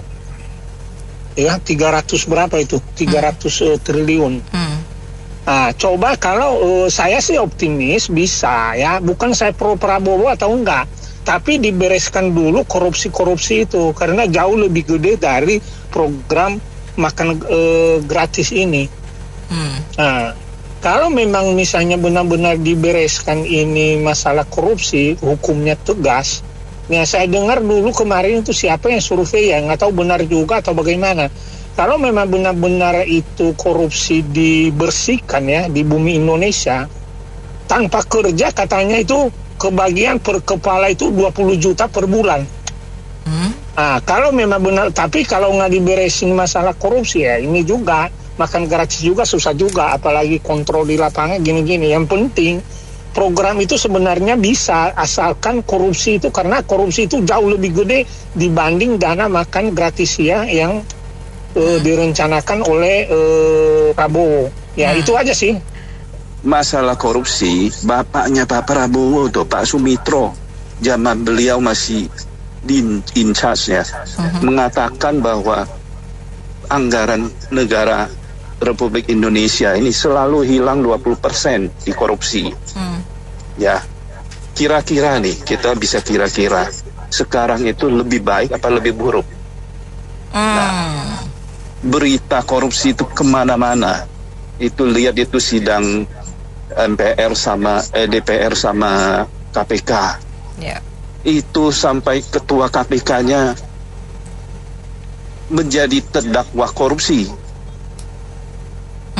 Ya, 300 berapa itu? 300 triliun. Nah, coba kalau saya sih optimis bisa ya, bukan saya pro Prabowo atau enggak, tapi dibereskan dulu korupsi itu karena jauh lebih gede dari program makan gratis ini. Nah, kalau memang misalnya benar-benar dibereskan ini masalah korupsi, hukumnya tegas. Nah, saya dengar dulu kemarin itu siapa yang survei ya, nggak tahu benar juga atau bagaimana. Kalau memang benar-benar itu korupsi dibersihkan ya di bumi Indonesia, tanpa kerja katanya itu kebagian per kepala itu 20 juta per bulan. Nah, kalau memang benar, tapi kalau nggak diberesin masalah korupsi ya ini juga makan gratis juga susah juga, apalagi kontrol di lapangan gini-gini. Yang penting program itu sebenarnya bisa, asalkan korupsi itu, karena korupsi itu jauh lebih gede dibanding dana makan gratis ya yang direncanakan oleh Prabowo. Ya itu aja sih. Masalah korupsi, bapaknya Pak Prabowo tuh, Pak Sumitro, zaman beliau masih in charge ya, mengatakan bahwa anggaran negara Republik Indonesia ini selalu hilang 20% di korupsi. Ya, kira-kira nih kita bisa kira-kira sekarang itu lebih baik apa lebih buruk? Nah, berita korupsi itu kemana-mana. Itu lihat itu sidang MPR sama DPR sama KPK. Itu sampai ketua KPK-nya menjadi terdakwa korupsi.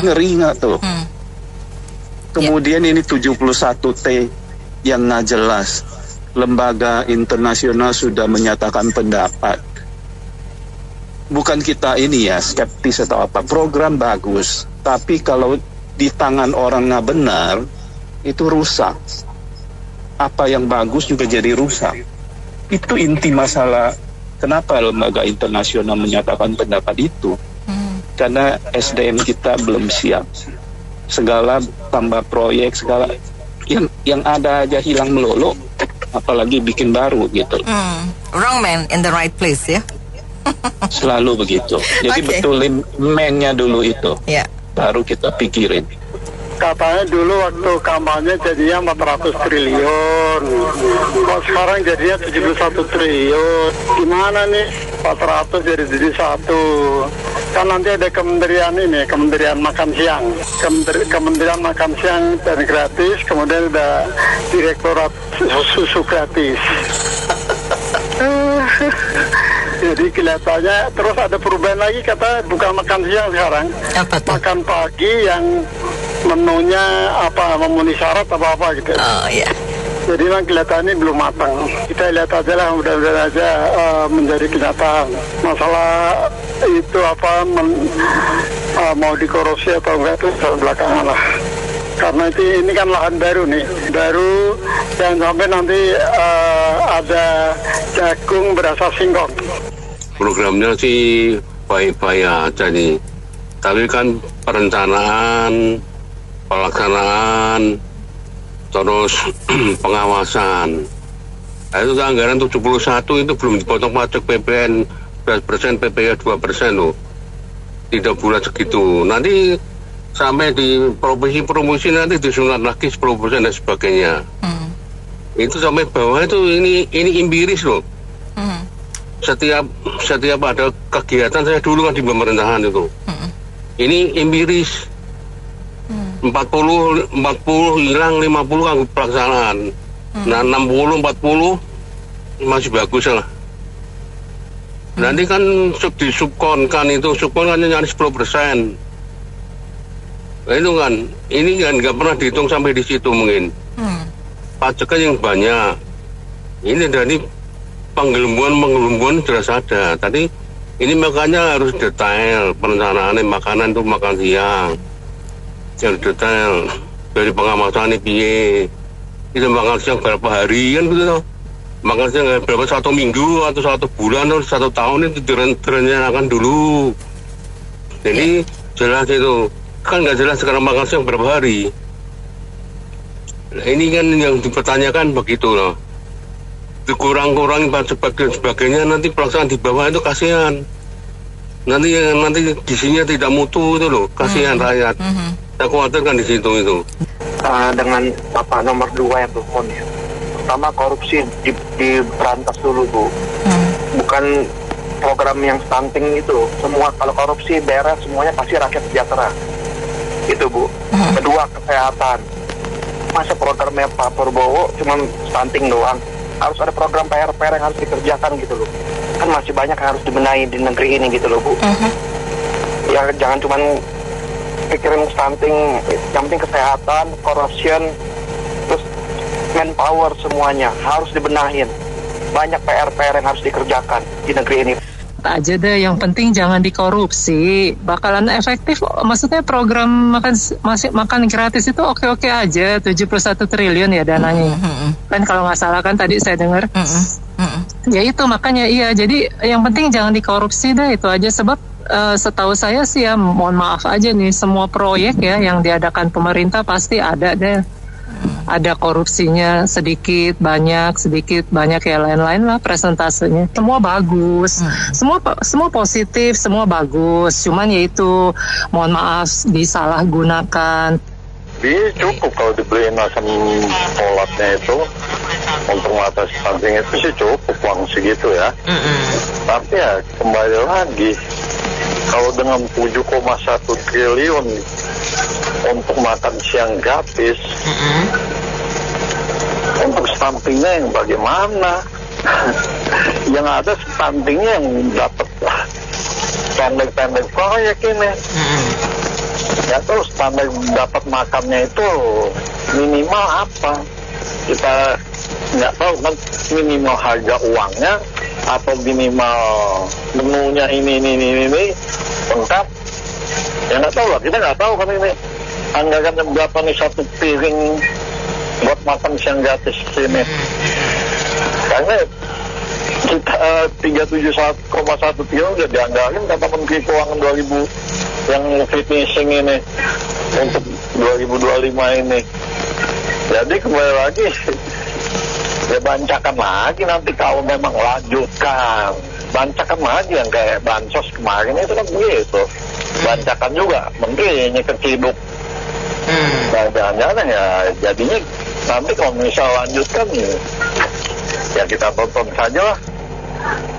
Ngeri nggak tuh? Kemudian ini 71T yang nggak jelas. Lembaga internasional sudah menyatakan pendapat. Bukan kita ini ya skeptis atau apa. Program bagus, tapi kalau di tangan orang nggak benar, itu rusak. Apa yang bagus juga jadi rusak. Itu inti masalah kenapa lembaga internasional menyatakan pendapat itu. Karena SDM kita belum siap. Segala tambah proyek, segala yang ada aja hilang melulu, apalagi bikin baru gitu. Wrong man in the right place ya. Selalu begitu. Jadi betulin man-nya dulu itu. Baru kita pikirin. Katanya dulu waktu kampanye jadinya 400 triliun. Kok sekarang jadinya 71 triliun. Gimana nih 400 jadi 1. Kan nanti ada kementerian ini, kementerian makan siang. Kementerian makan siang dan gratis, kemudian ada direktorat susu gratis. Jadi kelihatannya terus ada perubahan lagi, kata bukan makan siang sekarang. Makan pagi yang menunya apa, memenuhi syarat apa gitu. Oh iya. Jadi memang kelihatannya belum matang. Kita lihat aja lah, mudah-mudahan aja menjadi kenyataan. Masalah itu mau dikorupsi atau enggak itu belakangan lah. Karena ini kan lahan baru nih, jangan sampai nanti ada jagung berasa singkong. Programnya sih baik-baik aja nih, tapi kan perencanaan, pelaksanaan, terus pengawasan. Nah, itu anggaran 71 itu belum dipotong pajak PPN 11%, PPN 2% loh. Tidak bulat segitu. Nanti sampai di promosi nanti disunat lagi 10% dan sebagainya. Itu sampai bawah itu ini empiris loh. Setiap ada kegiatan, saya dulu kan di pemerintahan itu. Ini empiris. 40 hilang, 50 kan pelaksanaan. Nah 60 40 masih bagus lah. Nanti kan di subkon kan nyaris 10%. Nah, itu kan, ini kan nggak pernah dihitung sampai di situ mungkin. Pajaknya yang banyak. Ini dari penggelembungan jelas ada. Tadi ini makanya harus detail perencanaannya, makanan itu makan siang. Yang detail dari pengawasan piye. Itu makan siang berapa hari kan gitu. Makan siang berapa 1 minggu atau 1 bulan atau 1 tahun itu direncanakan dulu. Jadi jelas itu. Kan nggak jelas sekarang makan siang berapa hari. Nah, ini kan yang dipertanyakan begitu loh. Dikurang-kurangin pajak dan sebagainya, nanti pelaksanaan di bawah itu kasihan. Nanti gizinya tidak mutu itu loh, kasihan rakyat. Saya khawatir kan di situ itu. Dengan Bapak nomor 2 yang telepon ya. Pertama korupsi diberantas dulu Bu. Bukan program yang stunting itu. Semua kalau korupsi beres semuanya pasti rakyat sejahtera. Itu Bu. Kedua kesehatan. Masa programnya Pak Prabowo cuma stunting doang. Harus ada program PR-PR yang harus dikerjakan gitu loh. Kan masih banyak yang harus dibenahi di negeri ini gitu loh Bu. Ya jangan cuma pikirin stunting, yang penting kesehatan, corruption, terus manpower semuanya harus dibenahin. Banyak PR-PR yang harus dikerjakan di negeri ini. Aja deh, yang penting jangan dikorupsi, bakalan efektif. Maksudnya program makan gratis itu oke-oke aja, 71 triliun ya dananya. Kan kalau nggak salah kan tadi saya dengar. Ya itu makanya iya, jadi yang penting jangan dikorupsi deh, itu aja. Sebab setahu saya sih ya, mohon maaf aja nih, semua proyek ya yang diadakan pemerintah pasti ada deh. Ada korupsinya sedikit banyak ya, lain-lain lah presentasenya. Semua bagus, semua positif, semua bagus. Cuman ya itu, mohon maaf, disalahgunakan. Cukup kalau dibeliin asam folatnya itu untuk mengatasi stunting itu sih cukup uang segitu ya. Tapi ya kembali lagi, kalau dengan 7,1 triliun untuk makan siang gratis, untuk stuntingnya yang bagaimana? Yang ada stuntingnya yang dapat pendek-pendek proyek ini. Ya terus standar dapat makannya itu minimal apa? Kita nggak tahu kan, minimal harga uangnya atau minimal menunya ini lengkap. Ya nggak tahu lah, kita nggak tahu kan ini anggarannya berapa nih satu piring buat makan siang gratis sini. Karena kita 37,1 triliun udah dianggarin kata Menteri Keuangan 2000 yang finishing ini untuk 2025 ini. Jadi kembali lagi ya bancakan lagi nanti kalau memang lanjutkan, bancakan lagi yang kayak bansos kemarin itu kan begitu, bancakan juga menterinya keciduk. Nah, jangan-jangan ya jadinya nanti kalau misal lanjutkan ya kita tonton saja lah.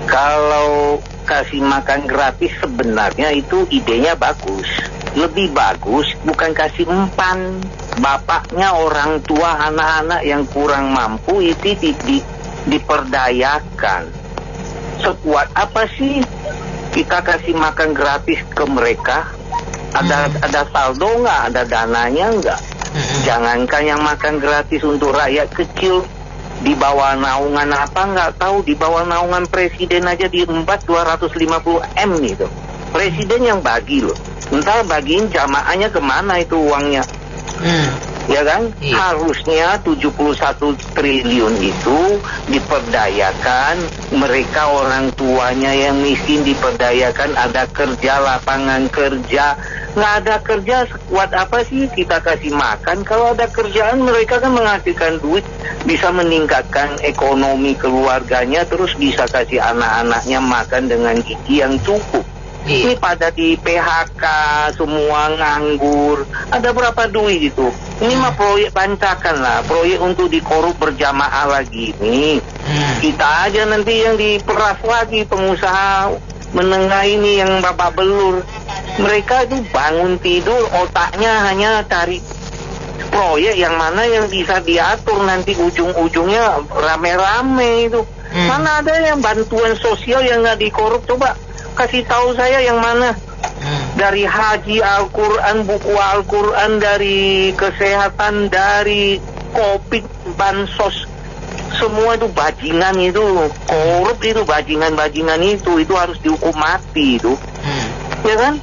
Kalau kasih makan gratis sebenarnya itu idenya bagus. Lebih bagus bukan kasih umpan. Bapaknya, orang tua, anak-anak yang kurang mampu itu diperdayakan. Sekuat apa sih kita kasih makan gratis ke mereka? Ada saldo nggak? Ada dananya nggak? Jangankan yang makan gratis untuk rakyat kecil, di bawah naungan apa nggak tahu, di bawah naungan presiden aja diembat 250 M itu. Presiden yang bagi loh. Entah bagiin jamaahnya kemana itu uangnya. Ya kan? Harusnya 71 triliun itu diperdayakan, mereka orang tuanya yang miskin diperdayakan, ada kerja, lapangan kerja. Nggak ada kerja, sekuat apa sih kita kasih makan? Kalau ada kerjaan, mereka kan menghasilkan duit, bisa meningkatkan ekonomi keluarganya, terus bisa kasih anak-anaknya makan dengan gizi yang cukup. Ini pada di PHK, semua nganggur. Ada berapa duit itu? Ini mah proyek bancakan lah, proyek untuk dikorup berjamaah lagi ini. Kita aja nanti yang diperas lagi, pengusaha menengah ini yang babak belur. Mereka itu bangun tidur, otaknya hanya cari proyek yang mana yang bisa diatur, nanti ujung-ujungnya rame-rame itu. Mana ada yang bantuan sosial yang nggak dikorup? Coba kasih tahu saya yang mana. Dari haji, Al-Quran, buku Al-Quran, dari kesehatan, dari Covid, bansos, semua itu bajingan itu, korup itu, bajingan itu harus dihukum mati itu. Ya kan?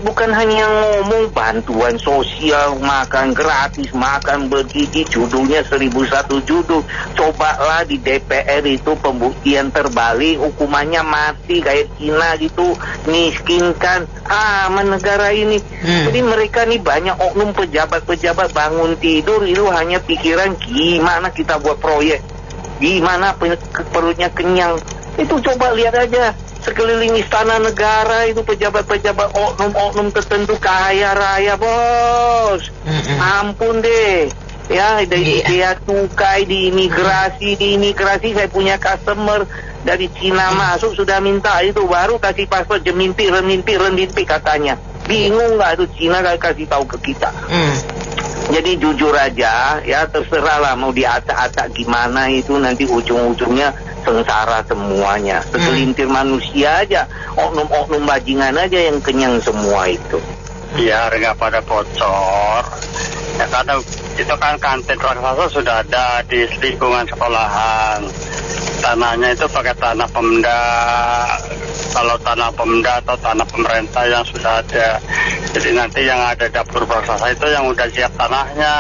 Bukan hanya ngomong bantuan sosial, makan gratis, makan bergizi, judulnya 1001 judul. Cobalah di DPR itu pembuktian terbalik, hukumannya mati kayak Cina gitu, miskinkan aman negara ini. Jadi mereka nih banyak oknum pejabat-pejabat bangun tidur itu hanya pikiran gimana kita buat proyek, gimana perutnya kenyang. Itu coba lihat aja sekeliling istana negara itu pejabat-pejabat oknum-oknum tertentu kaya raya, bos. Ampun deh. Ya, dari bea cukai, di imigrasi saya punya customer dari Cina masuk sudah minta itu, baru kasih paspor remimpi katanya. Bingung nggak itu Cina kasih tahu ke kita. Jadi jujur aja ya, terserah lah mau diacak-acak gimana, itu nanti ujung-ujungnya sengsara semuanya. Segelintir manusia aja, oknum-oknum bajingan aja yang kenyang semua itu. Biar nggak pada bocor. Ya karena itu kan kantin raksasa sudah ada di lingkungan sekolahan. Tanahnya itu pakai tanah Pemda. Kalau tanah Pemda atau tanah pemerintah yang sudah ada. Jadi nanti yang ada dapur raksasa itu yang udah siap tanahnya,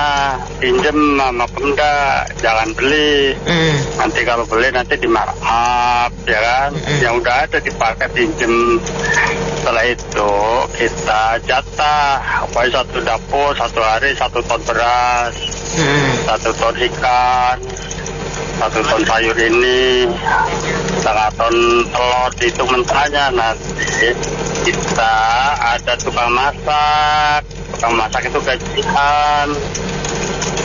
pinjem sama Pemda, jangan beli. Nanti kalau beli nanti dimarkup, ya kan? Yang udah ada dipakai pinjem. Setelah itu kita jatah, pokoknya satu dapur, satu hari 1 ton beras, 1 ton ikan, 1 ton sayur ini, 1/2 ton telur, dihitung mentahnya. Nanti kita ada tukang masak itu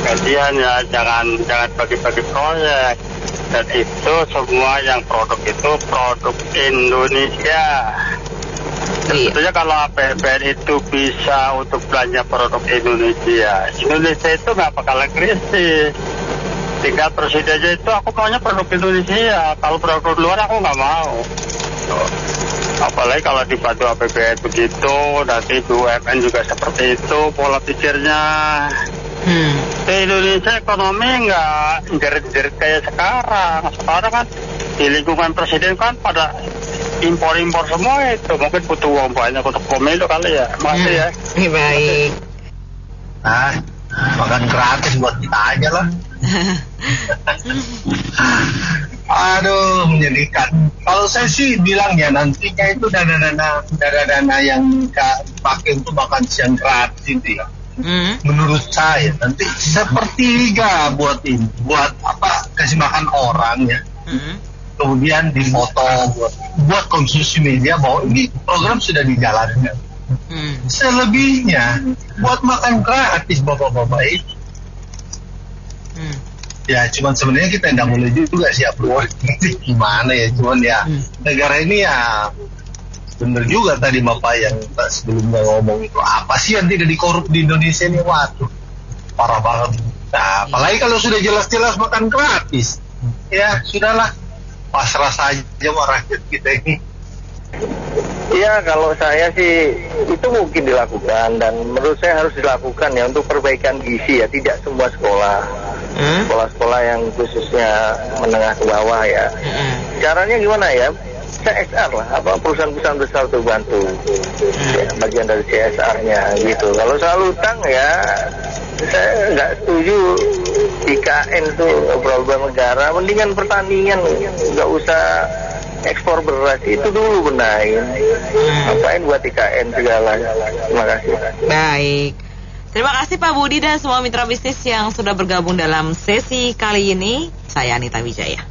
gajian ya, jangan bagi-bagi proyek. Dan itu semua yang produk itu produk Indonesia. Sebetulnya kalau APBN itu bisa untuk belanja produk Indonesia itu nggak bakalan krisis. Tinggal presidennya itu aku maunya produk Indonesia. Kalau produk luar aku nggak mau. Apalagi kalau dibantu APBN begitu, nanti BUMN juga seperti itu pola pikirnya. Di Indonesia ekonomi nggak jerit-jerit kayak sekarang. Sekarang kan di lingkungan presiden kan pada impor-impor semua itu. Mungkin butuh uang banyak untuk pemilu kali ya. Makasih ya. Baik. Makan gratis buat kita aja lah. Aduh, menyedihkan. Kalau saya sih bilang ya, nantinya itu dana-dana yang dipakai untuk makan siang gratis itu ya. Menurut saya nanti sepertiga buat apa, kasih makan orang ya. Kemudian difoto buat konsumsi media bahwa ini program sudah dijalankan. Selebihnya buat makan gratis bapak-bapak itu. Ya cuman sebenarnya kita tidak boleh juga sih upload gimana ya, cuman ya negara ini ya bener juga tadi bapak yang sebelumnya ngomong itu, apa sih yang tidak dikorup di Indonesia ini, waduh parah banget. Nah, apalagi kalau sudah jelas-jelas makan gratis, ya sudahlah pasrah saja sama rakyat kita ini. Ya kalau saya sih itu mungkin dilakukan, dan menurut saya harus dilakukan ya untuk perbaikan gizi ya, tidak semua sekolah. sekolah-sekolah yang khususnya menengah ke bawah ya. Caranya gimana ya? CSR lah, perusahaan-perusahaan besar tuh bantu ya, bagian dari CSR-nya gitu. Kalau soal utang ya saya nggak setuju. IKN tuh program negara, mendingan pertanian, nggak usah ekspor beras, itu dulu benahin. Ngapain buat IKN segala. Terima kasih. Baik, terima kasih Pak Budi dan semua mitra bisnis yang sudah bergabung dalam sesi kali ini. Saya Anita Wijaya.